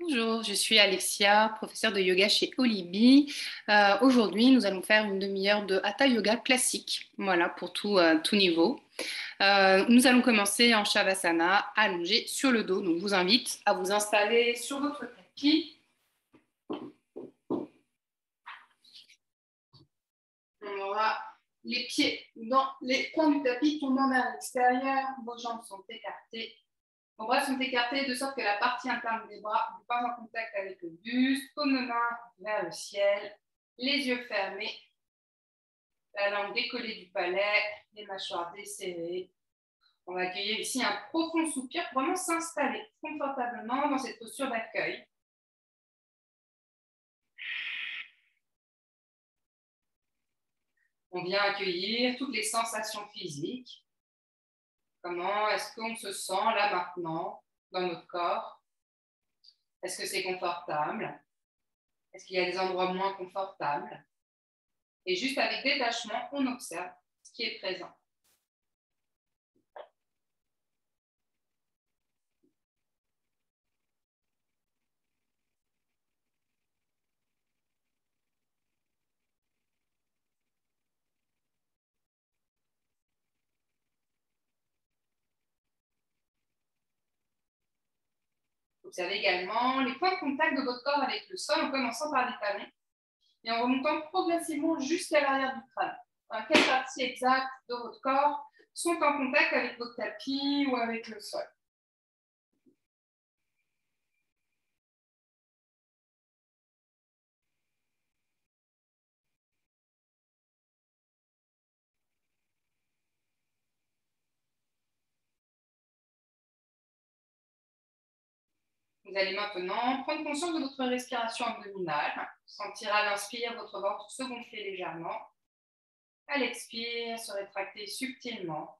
Bonjour, je suis Alexia, professeure de yoga chez Olibi. Aujourd'hui, nous allons faire une demi-heure de Hatha Yoga classique, voilà, pour tout niveau. Nous allons commencer en Shavasana, allongé sur le dos. Donc, je vous invite à vous installer sur votre tapis. On aura les pieds dans les coins du tapis, tombant vers l'extérieur. Vos jambes sont écartées. Vos bras sont écartés de sorte que la partie interne des bras n'est pas en contact avec le buste. Paume de main vers le ciel, les yeux fermés, la langue décollée du palais, les mâchoires desserrées. On va accueillir ici un profond soupir pour vraiment s'installer confortablement dans cette posture d'accueil. On vient accueillir toutes les sensations physiques. Comment est-ce qu'on se sent là maintenant dans notre corps? Est-ce que c'est confortable? Est-ce qu'il y a des endroits moins confortables? Et juste avec détachement, on observe ce qui est présent. Observez également les points de contact de votre corps avec le sol en commençant par les talons et en remontant progressivement jusqu'à l'arrière du crâne. Quelles parties exactes de votre corps sont en contact avec votre tapis ou avec le sol? Vous allez maintenant prendre conscience de votre respiration abdominale. Sentir à l'inspire votre ventre se gonfler légèrement. À l'expire, se rétracter subtilement.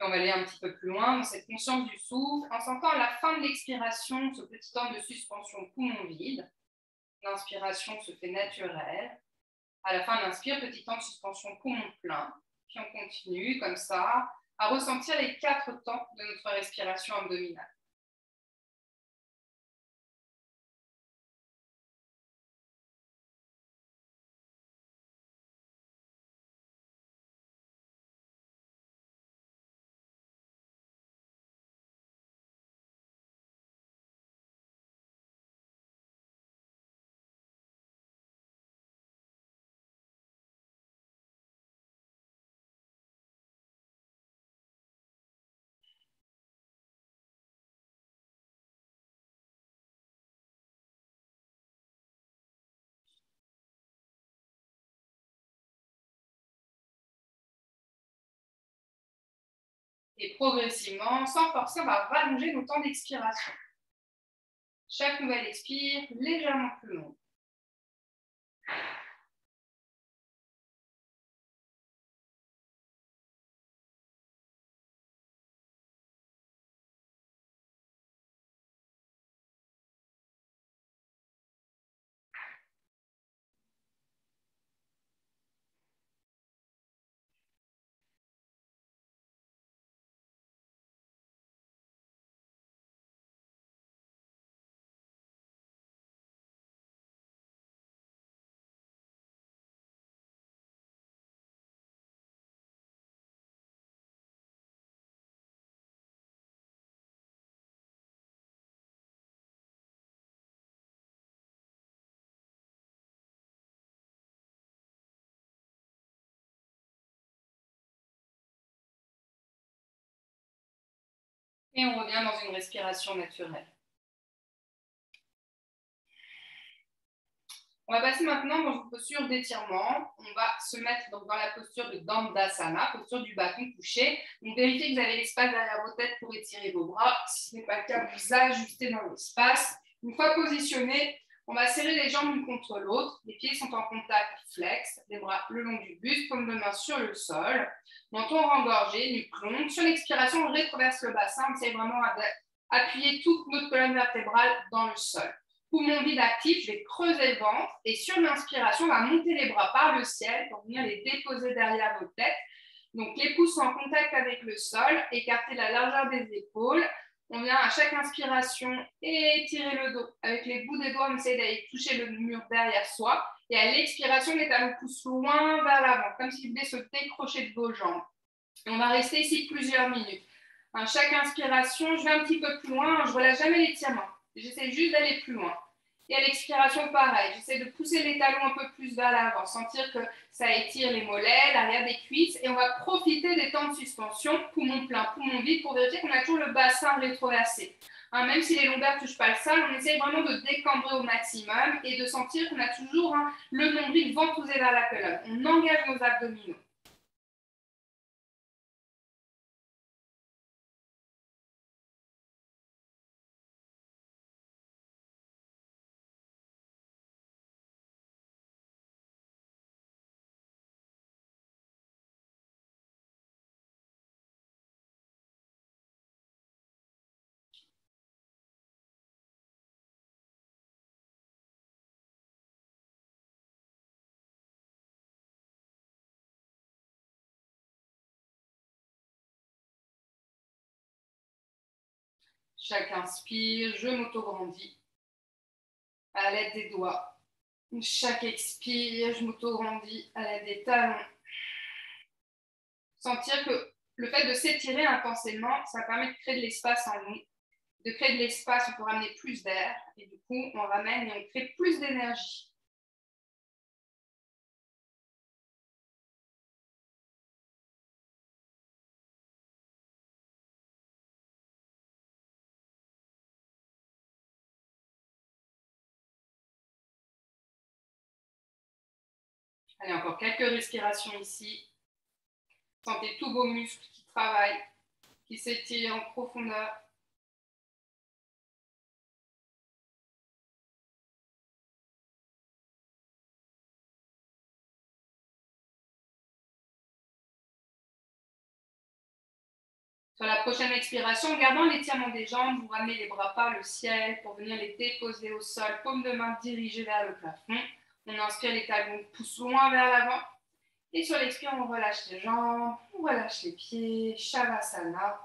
On va aller un petit peu plus loin dans cette conscience du souffle, en sentant à la fin de l'expiration ce petit temps de suspension poumon vide. L'inspiration se fait naturelle. À la fin de l'inspire, petit temps de suspension poumon plein. Puis on continue comme ça à ressentir les 4 temps de notre respiration abdominale. Et progressivement, sans forcer, on va rallonger nos temps d'expiration. Chaque nouvelle expire, légèrement plus long. Et on revient dans une respiration naturelle. On va passer maintenant dans une posture d'étirement. On va se mettre donc dans la posture de Dandasana, posture du bâton couché. Donc vérifiez que vous avez l'espace derrière vos têtes pour étirer vos bras. Si ce n'est pas le cas, vous ajustez dans l'espace. Une fois positionné, on va serrer les jambes l'une contre l'autre. Les pieds sont en contact flex, les bras le long du buste, paume de main sur le sol. Menton rengorgé, nuque longue. Sur l'expiration, on rétroverse le bassin. On essaie vraiment d'appuyer toute notre colonne vertébrale dans le sol. Poumon vide actif, je vais creuser le ventre et sur l'inspiration, on va monter les bras par le ciel pour venir les déposer derrière nos têtes. Donc les pouces en contact avec le sol, écarter la largeur des épaules. On vient à chaque inspiration étirer le dos. Avec les bouts des doigts, on essaie d'aller toucher le mur derrière soi. Et à l'expiration, les talons poussent loin vers l'avant, comme si vous voulez se décrocher de vos jambes. Et on va rester ici plusieurs minutes. À chaque inspiration, je vais un petit peu plus loin, je ne relâche jamais l'étirement. J'essaie juste d'aller plus loin. Et à l'expiration, pareil, j'essaie de pousser les talons un peu plus vers l'avant, sentir que ça étire les mollets, l'arrière des cuisses, et on va profiter des temps de suspension, poumon plein, poumon vide, pour vérifier qu'on a toujours le bassin rétroversé. Même si les lombaires ne touchent pas le sol, on essaie vraiment de décambrer au maximum et de sentir qu'on a toujours le nombril ventousé vers la colonne. On engage nos abdominaux. Chaque inspire, je m'auto-grandis à l'aide des doigts. Chaque expire, je m'auto-grandis à l'aide des talons. Sentir que le fait de s'étirer intensément, ça permet de créer de l'espace en nous. De créer de l'espace, on peut ramener plus d'air. Et du coup, on ramène et on crée plus d'énergie. Allez, encore quelques respirations ici. Sentez tous vos muscles qui travaillent, qui s'étirent en profondeur. Sur la prochaine expiration, en gardant l'étirement des jambes, vous ramenez les bras par le ciel pour venir les déposer au sol, paume de main dirigée vers le plafond. On inspire, les talons poussent loin vers l'avant. Et sur l'expire, on relâche les jambes, on relâche les pieds, Shavasana.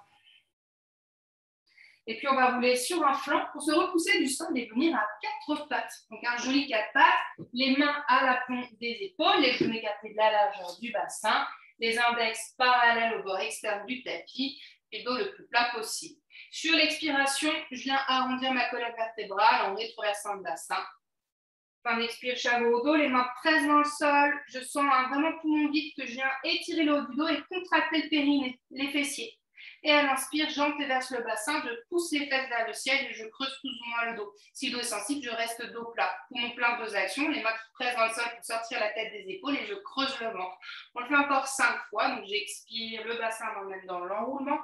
Et puis, on va rouler sur un flanc pour se repousser du sol et venir à quatre pattes. Donc, un joli quatre pattes, les mains à l'aplomb des épaules, les genoux écartés de la largeur du bassin, les index parallèles au bord externe du tapis et le dos le plus plat possible. Sur l'expiration, je viens arrondir ma colonne vertébrale en rétroversant le bassin. Fin d'expire, chameau au dos, les mains presses dans le sol. Je sens vraiment poumon vide que je viens étirer le haut du dos et contracter le périnée, les fessiers. Et à l'inspire, jambes vers le bassin, je pousse les fesses vers le ciel et je creuse plus ou moins le dos. Si le dos est sensible, je reste dos plat. Poumon plein, deux actions, les mains qui pressent dans le sol pour sortir la tête des épaules et je creuse le ventre. On le fait encore 5 fois, donc j'expire, le bassin m'emmène dans l'enroulement.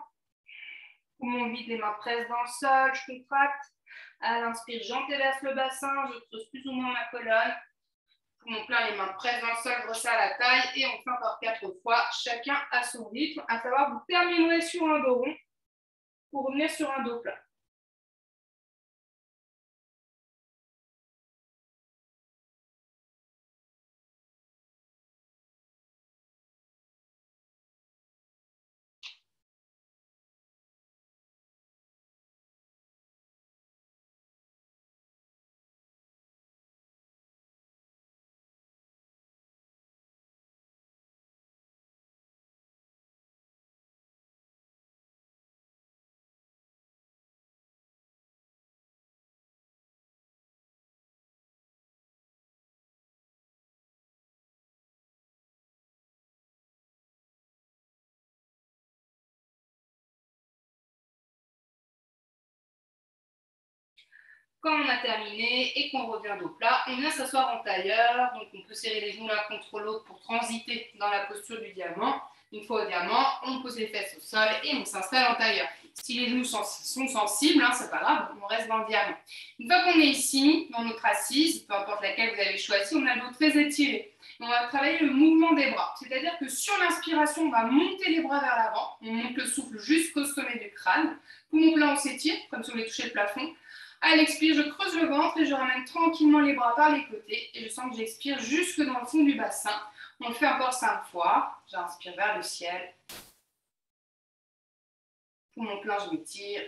Poumon vide, les mains pressent dans le sol, je contracte. À l'inspire, j'entéverse le bassin, je creuse plus ou moins ma colonne. Poumon plein, les mains pressent dans le sol, je resserre la taille et on fait encore 4 fois, chacun à son rythme, à savoir vous terminerez sur un dos rond pour revenir sur un dos plat. Quand on a terminé et qu'on revient dos plat, on vient s'asseoir en tailleur. Donc, on peut serrer les genoux l'un contre l'autre pour transiter dans la posture du diamant. Une fois au diamant, on pose les fesses au sol et on s'installe en tailleur. Si les genoux sont sensibles, hein, c'est pas grave, on reste dans le diamant. Une fois qu'on est ici, dans notre assise, peu importe laquelle vous avez choisi, on a le dos très étiré. On va travailler le mouvement des bras. C'est-à-dire que sur l'inspiration, on va monter les bras vers l'avant. On monte le souffle jusqu'au sommet du crâne. Poumon plein, on s'étire, comme si on voulait toucher le plafond. À l'expire, je creuse le ventre et je ramène tranquillement les bras par les côtés. Et je sens que j'expire jusque dans le fond du bassin. On le fait encore 5 fois. J'inspire vers le ciel. Poumon plein, je m'étire.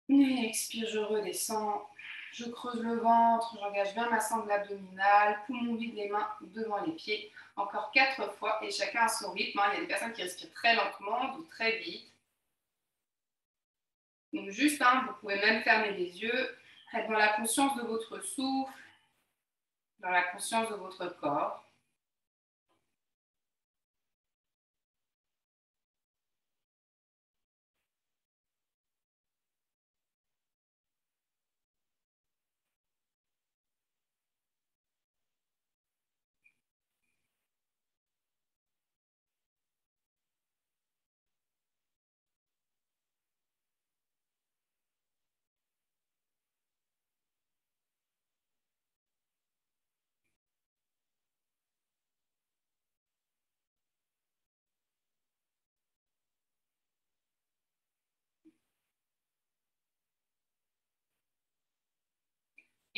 Et expire, je redescends. Je creuse le ventre, j'engage bien ma sangle abdominale. Poumon vide, les mains devant les pieds. Encore 4 fois et chacun à son rythme. Il y a des personnes qui respirent très lentement, d'autres très vite. Donc juste, vous pouvez même fermer les yeux, être dans la conscience de votre souffle, dans la conscience de votre corps.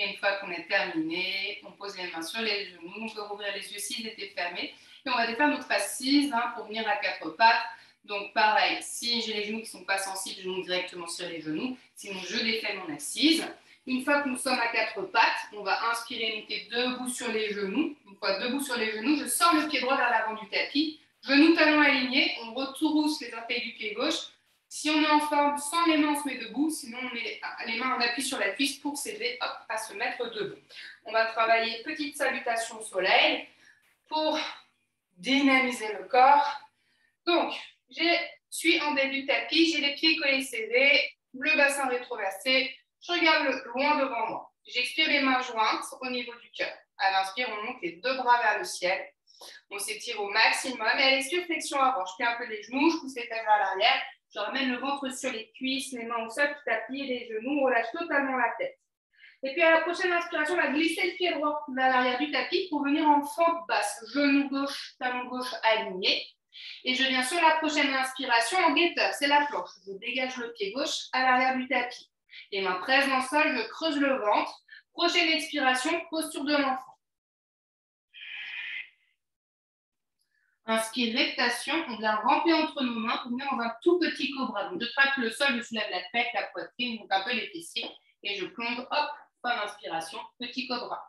Et une fois qu'on est terminé, on pose les mains sur les genoux, on peut rouvrir les yeux s'ils étaient fermés. Et on va défaire notre assise pour venir à 4 pattes. Donc pareil, si j'ai les genoux qui ne sont pas sensibles, je monte directement sur les genoux. Sinon, je défais mon assise. Une fois que nous sommes à 4 pattes, on va inspirer, monter debout sur les genoux. Une fois debout sur les genoux, je sors le pied droit vers l'avant du tapis. Genoux, talons alignés, on retrousse les orteils du pied gauche. Si on est en forme, sans les mains, on se met debout. Sinon, on met les mains en appui sur la cuisse pour s'aider à se mettre debout. On va travailler petite salutation au soleil pour dynamiser le corps. Donc, je suis en début de tapis, j'ai les pieds collés serrés, le bassin rétroversé. Je regarde loin devant moi. J'expire les mains jointes au niveau du cœur. À l'inspire, on monte les 2 bras vers le ciel. On s'étire au maximum. Et à l'expire, flexion avant. Je plie un peu les genoux, je pousse les fesses vers l'arrière. Je ramène le ventre sur les cuisses, les mains au sol, petit tapis, les genoux, on relâche totalement la tête. Et puis à la prochaine inspiration, on va glisser le pied droit vers l'arrière du tapis pour venir en fente basse. Genou gauche, talon gauche aligné. Et je viens sur la prochaine inspiration en guetteur, c'est la planche. Je dégage le pied gauche à l'arrière du tapis. Les mains presses dans le sol, je creuse le ventre. Prochaine expiration, posture de l'enfant. Inspire, reptation, on vient ramper entre nos mains pour venir dans un tout petit cobra. Donc, je traque le sol, je soulève la tête, la poitrine, donc un peu les fessiers, et je plonge, hop, fin d'inspiration, petit cobra.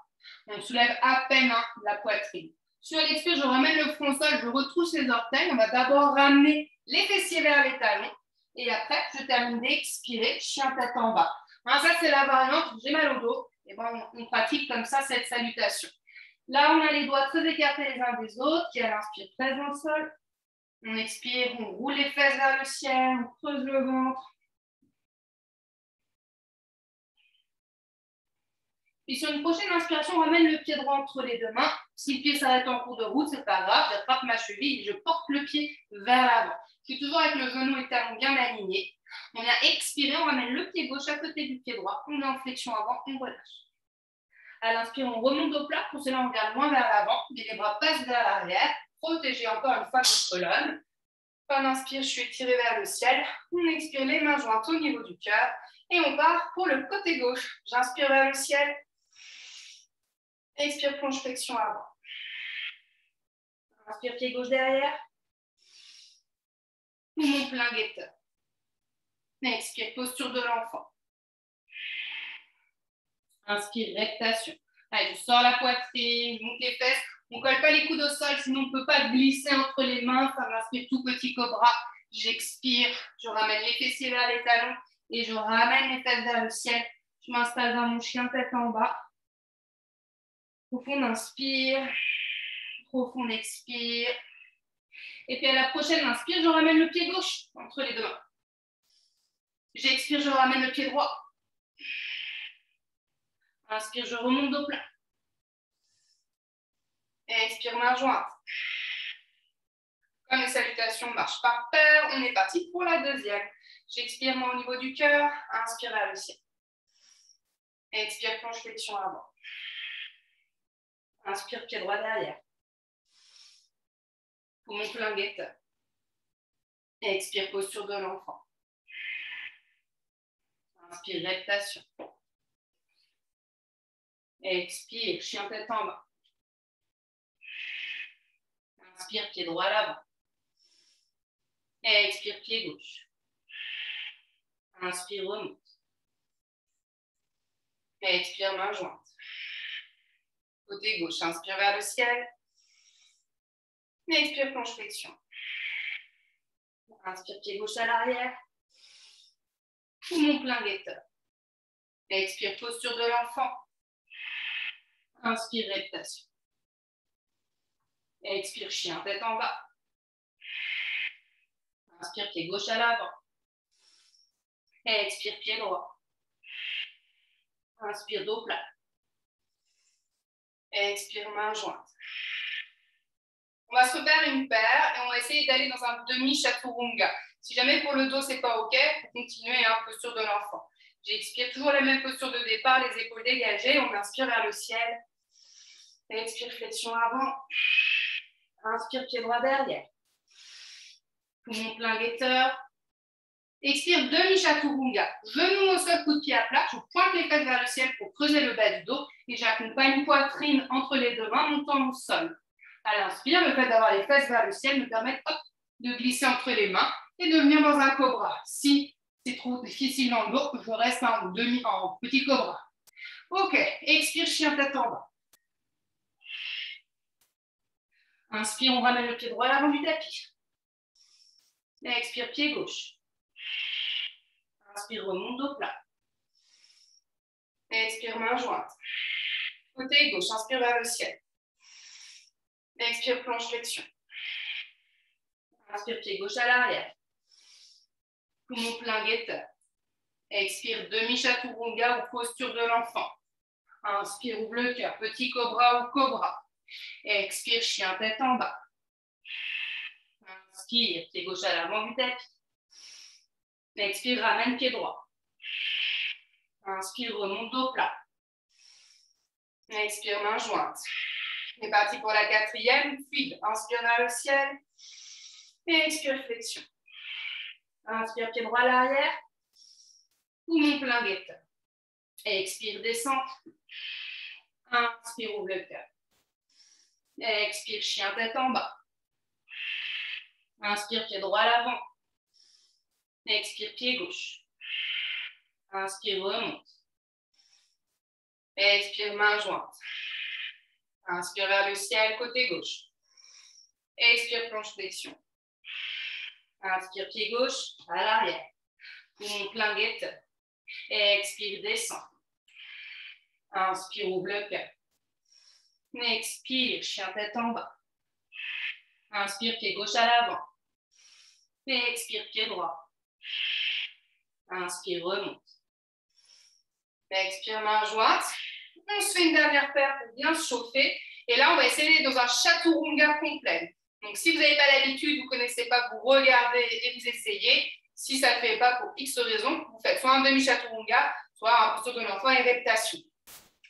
On soulève à peine la poitrine. Sur l'expire, je ramène le front au sol, je retrousse les orteils. On va d'abord ramener les fessiers vers les talons, et après, je termine d'expirer, chien tête en bas. Ça, c'est la variante, j'ai mal au dos, et on pratique comme ça cette salutation. Là, on a les doigts très écartés les uns des autres, qui à l'inspire presse dans le sol. On expire, on roule les fesses vers le ciel, on creuse le ventre. Puis sur une prochaine inspiration, on ramène le pied droit entre les 2 mains. Si le pied s'arrête en cours de route, c'est pas grave, j'attrape ma cheville et je porte le pied vers l'avant. Je suis toujours avec le genou et le talon bien alignés. On vient expirer, on ramène le pied gauche à côté du pied droit. On est en flexion avant, on relâche. À l'inspire, on remonte au plat. Pour cela, on regarde moins vers l'avant, mais les bras passent vers l'arrière. Protégez encore une fois notre colonne. Fin d'inspire, je suis étirée vers le ciel. On expire les mains jointes au niveau du cœur. Et on part pour le côté gauche. J'inspire vers le ciel. Expire, plonge, flexion avant. Inspire, pied gauche derrière. Poumon plein, guetteur. Expire, posture de l'enfant. Inspire, rectation. Allez, je sors la poitrine, je monte les fesses. On ne colle pas les coudes au sol, sinon on ne peut pas glisser entre les mains. Ça m'inspire tout petit cobra. J'expire, je ramène les fessiers vers les talons et je ramène les fesses vers le ciel. Je m'installe dans mon chien tête en bas. Profond inspire, profond expire. Et puis à la prochaine inspire, je ramène le pied gauche entre les 2 mains. J'expire, je ramène le pied droit. Inspire, je remonte dos plat. Expire, main jointe. Comme les salutations marchent par paire, on est parti pour la deuxième. J'expire moi au niveau du cœur. Inspire vers le ciel. Expire, planche flexion avant. Inspire, pied droit derrière. Poumon plein guetteur. Expire, posture de l'enfant. Inspire, reptation. Expire, chien tête en bas. Inspire, pied droit à l'avant. Expire, pied gauche. Inspire, remonte. Expire, main jointe. Côté gauche, inspire vers le ciel. Expire, planche flexion. Inspire, pied gauche à l'arrière. Poumon plein guetteur. Expire, posture de l'enfant. Inspire, reptation. Expire, chien tête en bas. Inspire, pied gauche à l'avant. Expire, pied droit. Inspire, dos plat. Expire, main jointe. On va se refaire une paire et on va essayer d'aller dans un demi-chaturanga. Si jamais pour le dos, ce n'est pas OK, pour continuer à posture de l'enfant. J'expire toujours la même posture de départ, les épaules dégagées. On inspire vers le ciel. Expire, flexion avant. Inspire, pied droit derrière. Poumon plein guetteur. Expire, demi-chaturanga. Genou au sol, coup de pied à plat. Je pointe les fesses vers le ciel pour creuser le bas du dos. Et j'accompagne poitrine entre les deux mains, montant au sol. À l'inspire, le fait d'avoir les fesses vers le ciel me permet de glisser entre les mains et de venir dans un cobra. Si c'est trop difficile dans le dos, je reste en petit cobra. OK, expire, chien tête en bas. Inspire, on ramène le pied droit à l'avant du tapis. Expire, pied gauche. Inspire, remonte dos plat. Expire, main jointe. Côté gauche, inspire vers le ciel. Expire, planche flexion. Inspire, pied gauche à l'arrière. Poumon plein guetteur. Expire, demi-chaturanga ou posture de l'enfant. Inspire, ouvre le cœur, petit cobra ou cobra. Expire, chien tête en bas. Inspire, pied gauche à l'avant du tapis. Expire, ramène pied droit. Inspire, remonte dos plat. Expire, main jointe. On est parti pour la quatrième. Fluide. Inspire vers le ciel. Et expire, flexion. Inspire, pied droit à l'arrière. Poumon plein guetteur. Expire, descente. Inspire, ouvre le cœur. Expire, chien tête en bas. Inspire, pied droit à l'avant. Expire, pied gauche. Inspire, remonte. Expire, main jointe. Inspire vers le ciel, côté gauche. Expire, planche flexion. Inspire, pied gauche, à l'arrière. Poumon plein guetteur. Expire, descend. Inspire, ouvre le cœur. Expire, chien tête en bas. Inspire, pied gauche à l'avant. Expire, pied droit. Inspire, remonte. Expire, main jointe. On se fait une dernière paire pour bien se chauffer. Et là, on va essayer dans un chaturanga complet. Donc, si vous n'avez pas l'habitude, vous ne connaissez pas, vous regardez et vous essayez. Si ça ne fait pas pour X raisons, vous faites soit un demi-chaturanga, soit un posture de l'enfant et reptation.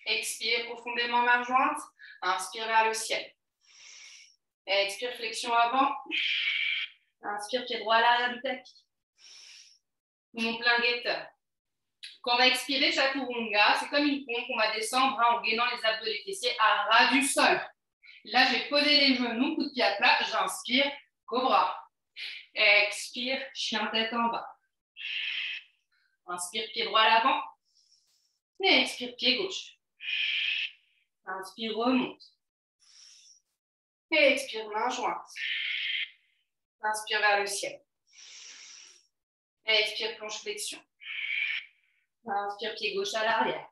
Expire profondément, main jointe. Inspire vers le ciel. Expire, flexion avant. Inspire, pied droit à l'arrière du tapis. Poumon plein guetteur. Quand on va expirer chaturanga, c'est comme une pompe, on va descendre en gainant les abdos et les fessiers à ras du sol. Là, j'ai posé les genoux, coup de pied à plat, j'inspire, cobra. Expire, chien tête en bas. Inspire, pied droit à l'avant. Et expire, pied gauche. Inspire, remonte. Et expire, main jointe. Inspire vers le ciel. Expire, planche flexion. Inspire, pied gauche à l'arrière.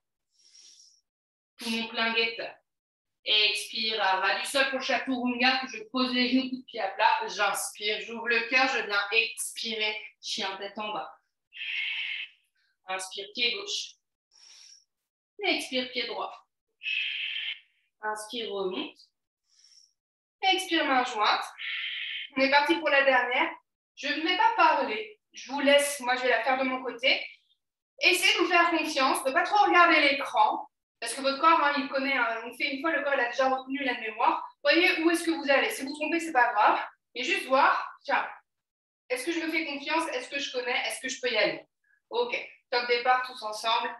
Poumon plein guetteur. Expire à ras du sol pour chaturanga. Je pose les genoux, coup de pied à plat. J'inspire, j'ouvre le cœur. Je viens expirer, chien tête en bas. Inspire, pied gauche. Et expire, pied droit. Inspire, remonte. Expire, main jointe. On est parti pour la dernière. Je ne vais pas parler. Je vous laisse, moi je vais la faire de mon côté. Essayez de vous faire confiance, de ne pas trop regarder l'écran, parce que votre corps, il connaît, on fait une fois, le corps il a déjà retenu la mémoire. Voyez où est-ce que vous allez. Si vous trompez, ce n'est pas grave. Et juste voir, tiens, est-ce que je me fais confiance? Est-ce que je connais? Est-ce que je peux y aller? Ok, top départ tous ensemble.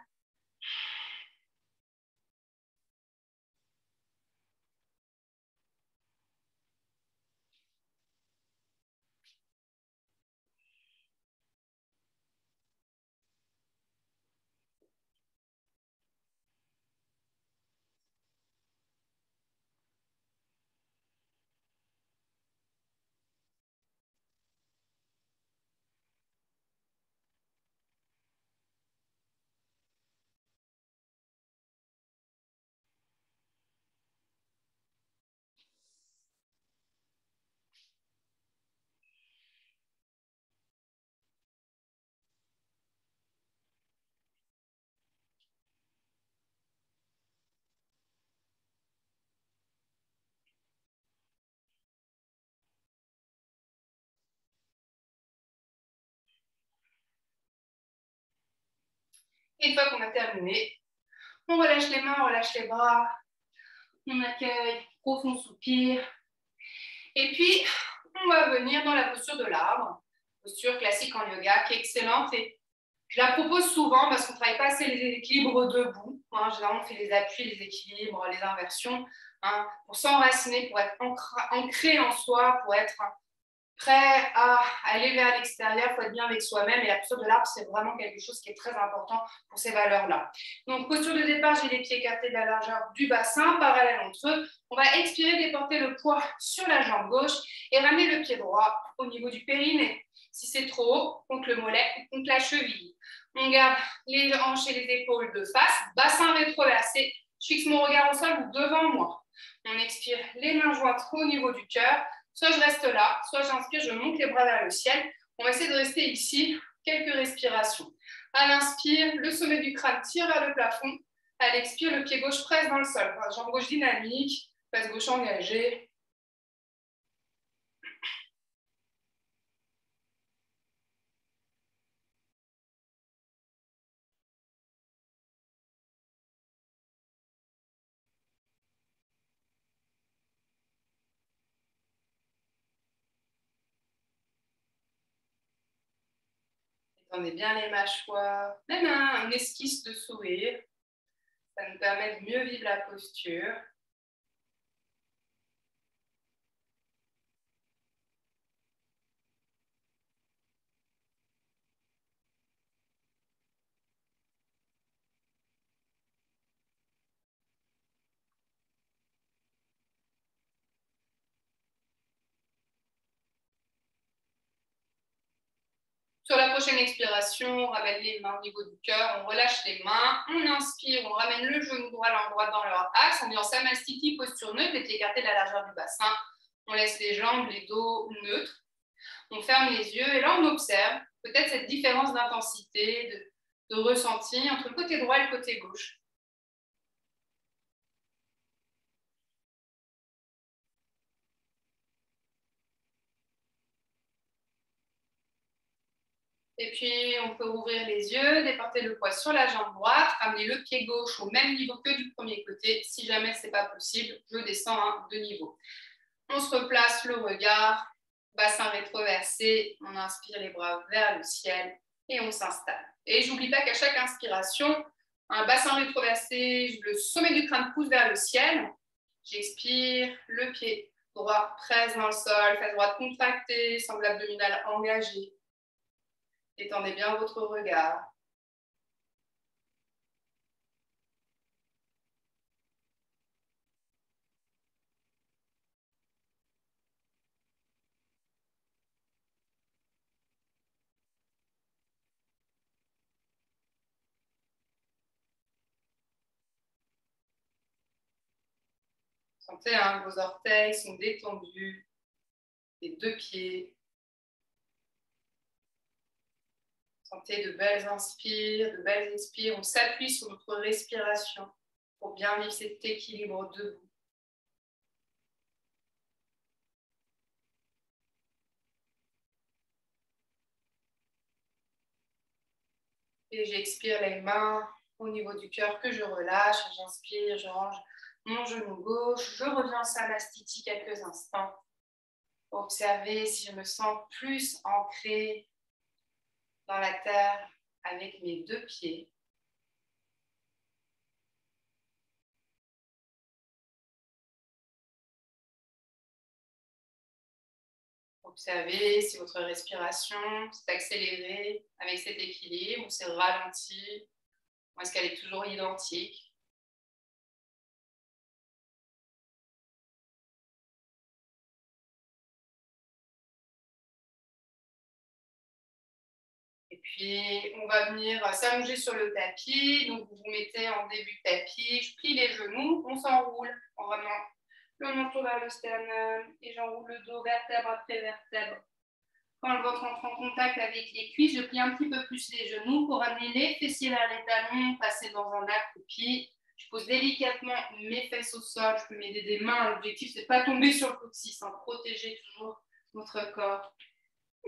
Et une fois qu'on a terminé, on relâche les mains, on relâche les bras, on accueille, profond soupir. Et puis, on va venir dans la posture de l'arbre, posture classique en yoga qui est excellente. Et je la propose souvent parce qu'on ne travaille pas assez les équilibres debout. Généralement, on fait les appuis, les équilibres, les inversions, pour s'enraciner, pour être ancré en soi, pour être prêt à aller vers l'extérieur. Il faut être bien avec soi-même. Et la posture de l'arbre, c'est vraiment quelque chose qui est très important pour ces valeurs-là. Donc, posture de départ, j'ai les pieds écartés de la largeur du bassin, parallèles entre eux. On va expirer, déporter le poids sur la jambe gauche et ramener le pied droit au niveau du périnée. Si c'est trop haut, contre le mollet ou contre la cheville. On garde les hanches et les épaules de face, bassin rétroversé. Je fixe mon regard au sol ou devant moi. On expire les mains jointes au niveau du cœur. Soit je reste là, soit j'inspire, je monte les bras vers le ciel. On va essayer de rester ici quelques respirations. À l'inspire, le sommet du crâne tire vers le plafond. À l'expire, le pied gauche presse dans le sol. Jambe gauche dynamique, face gauche engagée. Étendez bien les mâchoires, même un esquisse de sourire. Ça nous permet de mieux vivre la posture. Sur la prochaine expiration, on ramène les mains au niveau du cœur, on relâche les mains, on inspire, on ramène le genou droit, l'angle droit dans leur axe, on est en Samastiti, posture neutre, les pieds écartés de la largeur du bassin. On laisse les jambes, les dos neutres. On ferme les yeux et là, on observe peut-être cette différence d'intensité, de ressenti entre le côté droit et le côté gauche. Et puis, on peut ouvrir les yeux, déporter le poids sur la jambe droite, ramener le pied gauche au même niveau que du premier côté. Si jamais ce n'est pas possible, je descends de niveau. On se replace le regard, bassin rétroversé, on inspire les bras vers le ciel et on s'installe. Et je n'oublie pas qu'à chaque inspiration, un bassin rétroversé, le sommet du crâne pousse vers le ciel. J'expire, le pied droit presse dans le sol, face droite contractée, sangle abdominale engagée. Étendez bien votre regard. Sentez, vos orteils sont détendus, les deux pieds. Sentez de belles inspires, de belles expires. On s'appuie sur notre respiration pour bien vivre cet équilibre debout. Et j'expire les mains au niveau du cœur que je relâche. J'inspire, je range mon genou gauche. Je reviens en Samastiti quelques instants. Observez si je me sens plus ancrée dans la terre avec mes deux pieds. Observez si votre respiration s'est accélérée avec cet équilibre ou s'est ralentie, ou est-ce qu'elle est toujours identique. Et puis, on va venir s'allonger sur le tapis. Donc, vous vous mettez en début de tapis. Je plie les genoux, on s'enroule en ramenant le menton vers le sternum et j'enroule le dos vertèbre après vertèbre. Quand le ventre entre en contact avec les cuisses, je plie un petit peu plus les genoux pour amener les fessiers vers les talons, passer dans un accroupi. Je pose délicatement mes fesses au sol. Je peux m'aider des mains. L'objectif, c'est de ne pas tomber sur le coccyx, protéger toujours votre corps.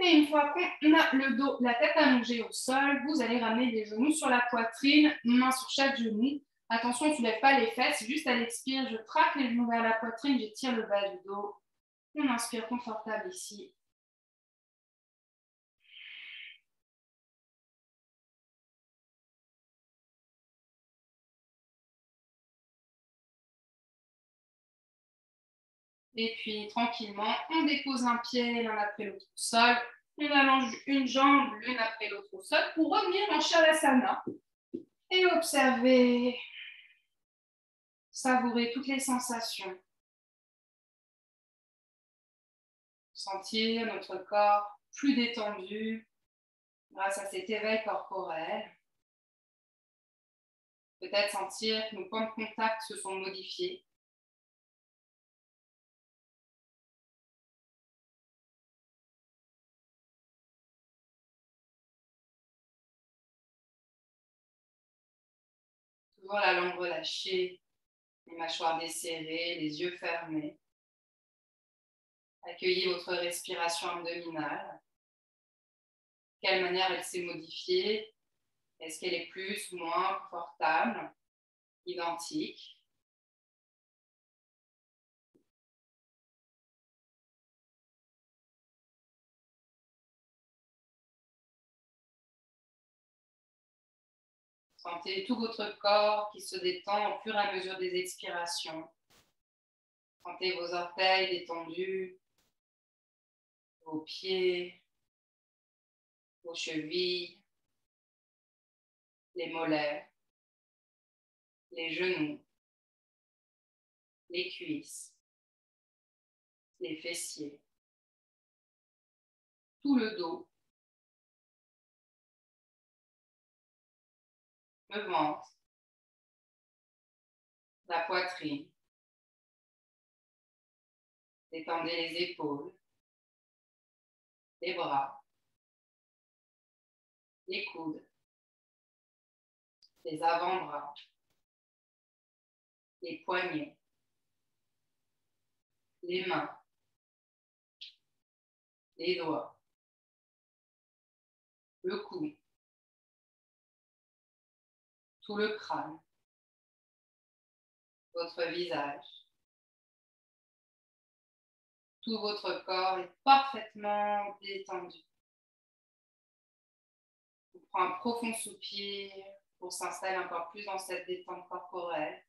Et une fois qu'on a le dos, la tête allongée au sol, vous allez ramener les genoux sur la poitrine, main sur chaque genou. Attention, on ne soulève pas les fesses, juste à l'expire, je traque les genoux vers la poitrine, j'étire le bas du dos. On inspire confortable ici. Et puis, tranquillement, on dépose un pied l'un après l'autre au sol. On allonge une jambe l'une après l'autre au sol pour revenir en Shavasana. Et observer, savourer toutes les sensations. Sentir notre corps plus détendu grâce à cet éveil corporel. Peut-être sentir que nos points de contact se sont modifiés. Toujours la langue relâchée, les mâchoires desserrées, les yeux fermés. Accueillez votre respiration abdominale. De quelle manière elle s'est modifiée? Est-ce qu'elle est plus ou moins confortable? Identique? Sentez tout votre corps qui se détend au fur et à mesure des expirations. Sentez vos orteils détendus, vos pieds, vos chevilles, les mollets, les genoux, les cuisses, les fessiers, tout le dos, le ventre, la poitrine. Détendez les épaules, les bras, les coudes, les avant-bras, les poignets, les mains, les doigts, le cou, tout le crâne, votre visage. Tout votre corps est parfaitement détendu. On prend un profond soupir pour s'installer encore plus dans cette détente corporelle.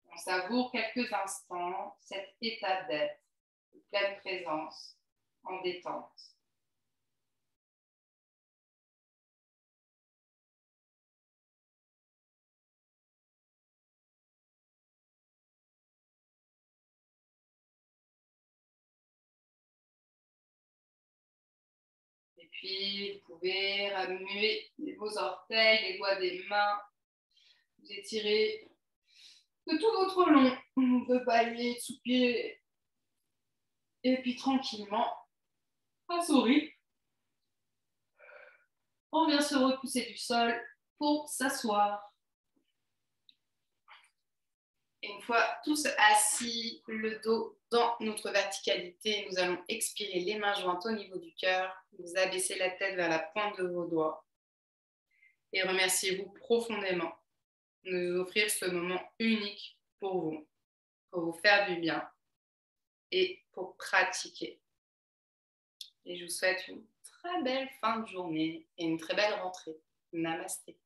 On savoure quelques instants cet état d'être, de pleine présence, en détente. Et puis, vous pouvez ramener vos orteils, les doigts des mains. Vous étirez de tout votre long. De balayer, de soupier. Et puis tranquillement, on sourit. On vient se repousser du sol pour s'asseoir. Et une fois tous assis, le dos dans notre verticalité, nous allons expirer les mains jointes au niveau du cœur. Vous abaissez la tête vers la pointe de vos doigts. Et remerciez-vous profondément de nous offrir ce moment unique pour vous faire du bien et pour pratiquer. Et je vous souhaite une très belle fin de journée et une très belle rentrée. Namasté.